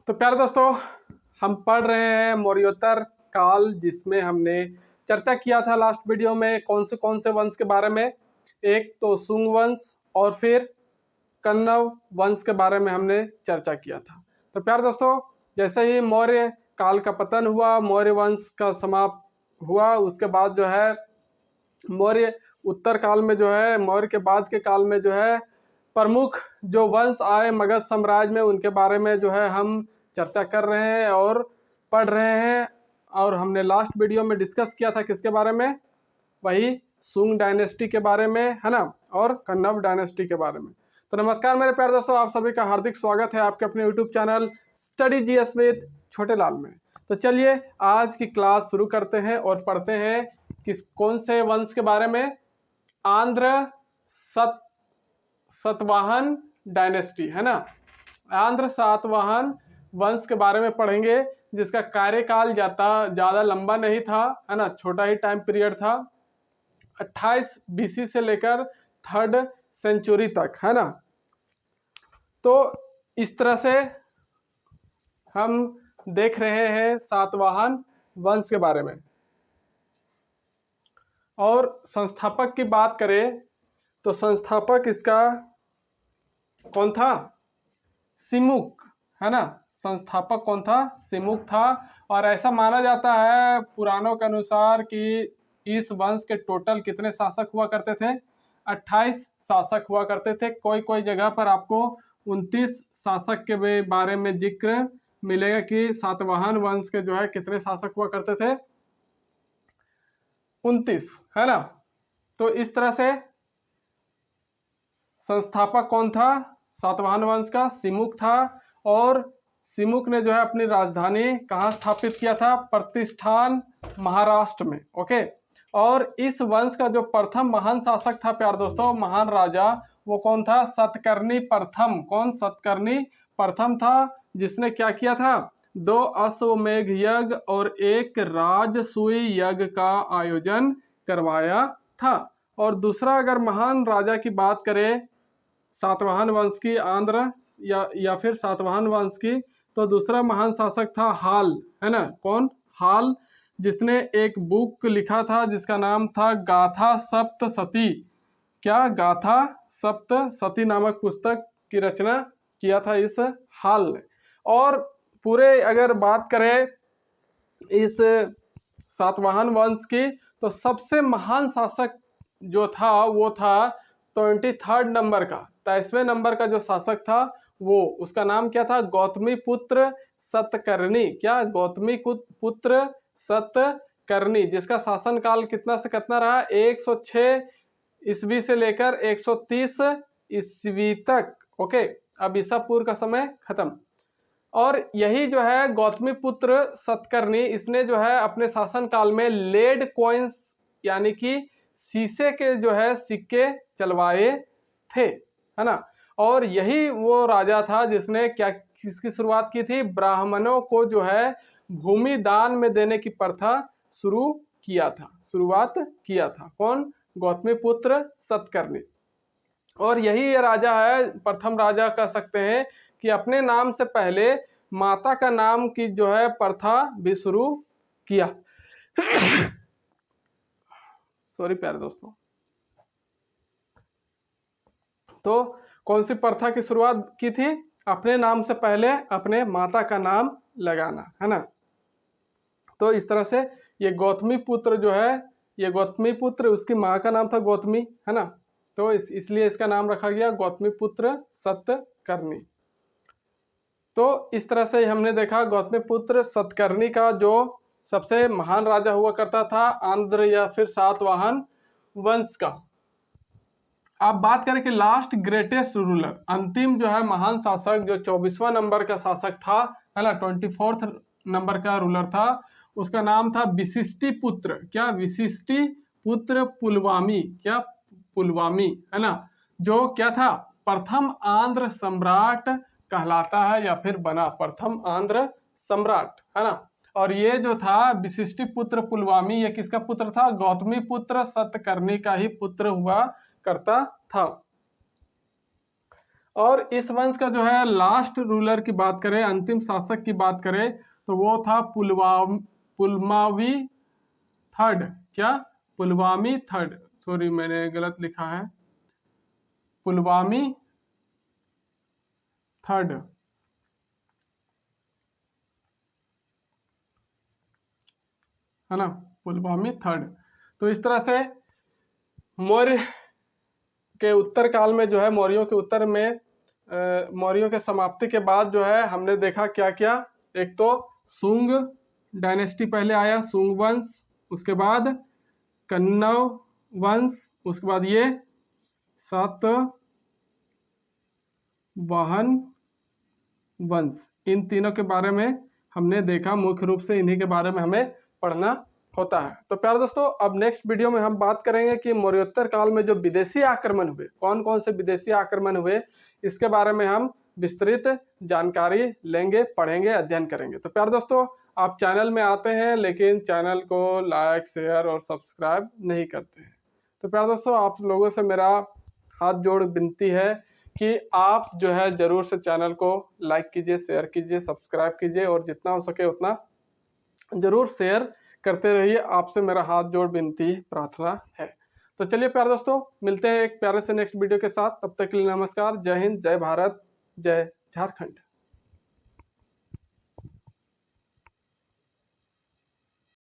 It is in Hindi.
तो प्यारे दोस्तों, हम पढ़ रहे हैं मौर्योत्तर काल, जिसमें हमने चर्चा किया था लास्ट वीडियो में कौन से वंश के बारे में। एक तो सुंग वंश और फिर कण्व वंश के बारे में हमने चर्चा किया था। तो प्यारे दोस्तों, जैसे ही मौर्य काल का पतन हुआ, मौर्य वंश का समाप्त हुआ, उसके बाद जो है मौर्य उत्तर काल में जो है मौर्य के बाद के काल में जो है प्रमुख जो वंश आए मगध साम्राज्य में, उनके बारे में जो है हम चर्चा कर रहे हैं और पढ़ रहे हैं। और हमने लास्ट वीडियो में डिस्कस किया था किसके बारे में, वही सुंग डायनेस्टी के बारे में, है ना, और कण्व डायनेस्टी के बारे में। तो नमस्कार मेरे प्यारे दोस्तों, आप सभी का हार्दिक स्वागत है आपके अपने YouTube channel study GS with छोटे लाल में। तो चलिए आज की क्लास शुरू करते हैं और पढ़ते हैं किस कौन से वंश के बारे में। आंध्र सातवाहन डायनेस्टी, है ना, आंध्र सातवाहन वंश के बारे में पढ़ेंगे, जिसका कार्यकाल ज़्यादा लंबा नहीं था, है ना, छोटा ही टाइम पीरियड था, 28 बीसी से लेकर 3rd सेंचुरी तक, है ना। तो इस तरह से हम देख रहे हैं सातवाहन वंश के बारे में। और संस्थापक की बात करें तो संस्थापक इसका कौन था, सिमुक, है ना। संस्थापक कौन था, सिमुक था। और ऐसा माना जाता है पुराणों के अनुसार कि इस वंश के टोटल कितने शासक हुआ करते थे, 28 शासक हुआ करते थे। कोई जगह पर आपको 29 शासक के बारे में जिक्र मिलेगा कि सातवाहन वंश के जो है कितने शासक हुआ करते थे, 29, है ना। तो इस तरह से संस्थापक कौन था सातवाहन वंश का, सिमुक था। और सिमुक ने जो है अपनी राजधानी कहाँ स्थापित किया था, प्रतिष्ठान महाराष्ट्र में। ओके। और इस वंश का जो प्रथम महान शासक था प्यार दोस्तों, महान राजा, वो कौन था, सतकर्णी प्रथम। कौन, सतकर्णी प्रथम था, जिसने क्या किया था, 2 अश्वमेघ यज्ञ और 1 राजसूय यज्ञ का आयोजन करवाया था। और दूसरा अगर महान राजा की बात करें सातवाहन वंश की, आंध्र या फिर सातवाहन वंश की, तो दूसरा महान शासक था हाल, है ना। कौन, हाल, जिसने एक बुक लिखा था जिसका नाम था गाथा सप्तशती। क्या, गाथा सप्तशती नामक पुस्तक की रचना किया था इस हाल ने। और पूरे अगर बात करें इस सातवाहन वंश की, तो सबसे महान शासक जो था वो था 23rd नंबर का, 23वें नंबर का जो शासक था वो, उसका नाम क्या था, गौतमी पुत्र सतकर्णी। क्या, गौतमी पुत्र सतकर्णी, जिसका शासन काल कितना से कितना रहा, 106 ईस्वी से लेकर 130 ईस्वी तक। ओके, अब ईसा पूर्व का समय खत्म। और यही जो है गौतमी पुत्र सतकर्णी, इसने जो है अपने शासन काल में लेड कॉइन्स यानी कि शीशे के जो है सिक्के चलवाए थे, है ना। और यही वो राजा था जिसने क्या किसकी शुरुआत की थी, ब्राह्मणों को जो है भूमि दान में देने की प्रथा शुरुआत किया था। कौन, गौतमी पुत्र सतकर्णी। और यही ये राजा है, प्रथम राजा कह सकते हैं कि अपने नाम से पहले माता का नाम की जो है प्रथा भी शुरू किया। सॉरी प्यारे दोस्तों। तो कौन सी प्रथा की शुरुआत की थी, अपने नाम से पहले अपने माता का नाम लगाना, है ना। तो इस तरह से ये गौतमी पुत्र जो है, ये गौतमी पुत्र, उसकी माँ का नाम था गौतमी, है ना। तो इसलिए इसका नाम रखा गया गौतमी पुत्र सतकर्णी। तो इस तरह से हमने देखा गौतमी पुत्र सतकर्णी का जो सबसे महान राजा हुआ करता था आंध्र या फिर सातवाहन वंश का। आप बात करें कि लास्ट ग्रेटेस्ट रूलर, अंतिम जो है महान शासक, जो 24वां नंबर का शासक था, है ना, 24th नंबर का रूलर था, उसका नाम था विशिष्टि पुत्र। क्या, विशिष्टि पुत्र पुलवामी। क्या, पुलवामी, है ना, जो क्या था, प्रथम आंध्र सम्राट कहलाता है या फिर बना प्रथम आंध्र सम्राट, है ना। और ये जो था विशिष्टि पुत्र पुलवामी, ये किसका पुत्र था, गौतमी पुत्र सतकर्णी का ही पुत्र हुआ करता था। और इस वंश का जो है लास्ट रूलर की बात करें, अंतिम शासक की बात करें, तो वो था पुलमावी थर्ड। क्या? पुलवामी थर्ड, सॉरी मैंने गलत लिखा है, पुलवामी थर्ड, है ना, पुलवामी थर्ड। तो इस तरह से मौर्य के उत्तर काल में जो है, मौर्यों के उत्तर में मौर्यों के समाप्ति के बाद जो है हमने देखा क्या क्या। एक तो सुंग डायनेस्टी पहले आया, सुंग वंश, उसके बाद कन्नव वंश, उसके बाद ये सातवाहन वंश। इन तीनों के बारे में हमने देखा, मुख्य रूप से इन्हीं के बारे में हमें पढ़ना होता है। तो प्यारे दोस्तों, अब नेक्स्ट वीडियो में हम बात करेंगे कि मौर्योत्तर काल में जो विदेशी आक्रमण हुए, कौन कौन से विदेशी आक्रमण हुए, इसके बारे में हम विस्तृत जानकारी लेंगे, पढ़ेंगे, अध्ययन करेंगे। तो प्यारे दोस्तों, आप चैनल में आते हैं लेकिन चैनल को लाइक, शेयर और सब्सक्राइब नहीं करते हैं। तो प्यारे दोस्तों, आप लोगों से मेरा हाथ जोड़ विनती है कि आप जो है जरूर से चैनल को लाइक कीजिए, शेयर कीजिए, सब्सक्राइब कीजिए और जितना हो सके उतना जरूर शेयर करते रहिए। आपसे मेरा हाथ जोड़ विनती प्रार्थना है। तो चलिए प्यारे दोस्तों, मिलते हैं एक प्यारे से नेक्स्ट वीडियो के साथ। तब तक के लिए नमस्कार, जय हिंद, जय भारत, जय झारखंड।